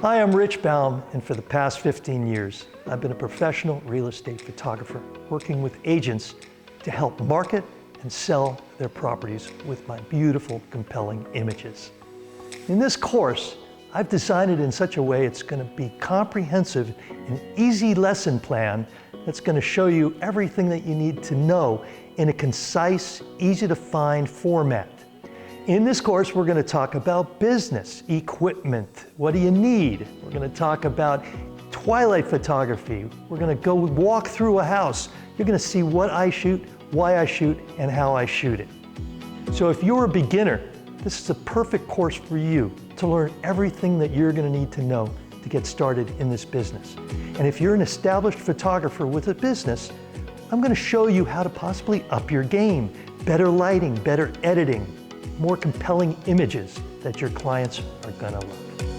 Hi, I'm Rich Baum, and for the past 15 years, I've been a professional real estate photographer, working with agents to help market and sell their properties with my beautiful, compelling images. In this course, I've designed it in such a way it's going to be comprehensive, an easy lesson plan that's going to show you everything that you need to know in a concise, easy to find format. In this course, we're going to talk about business, equipment, what do you need? We're going to talk about twilight photography. We're going to go walk through a house. You're going to see what I shoot, why I shoot, and how I shoot it. So if you're a beginner, this is a perfect course for you to learn everything that you're going to need to know to get started in this business. And if you're an established photographer with a business, I'm going to show you how to possibly up your game, better lighting, better editing, more compelling images that your clients are going to love.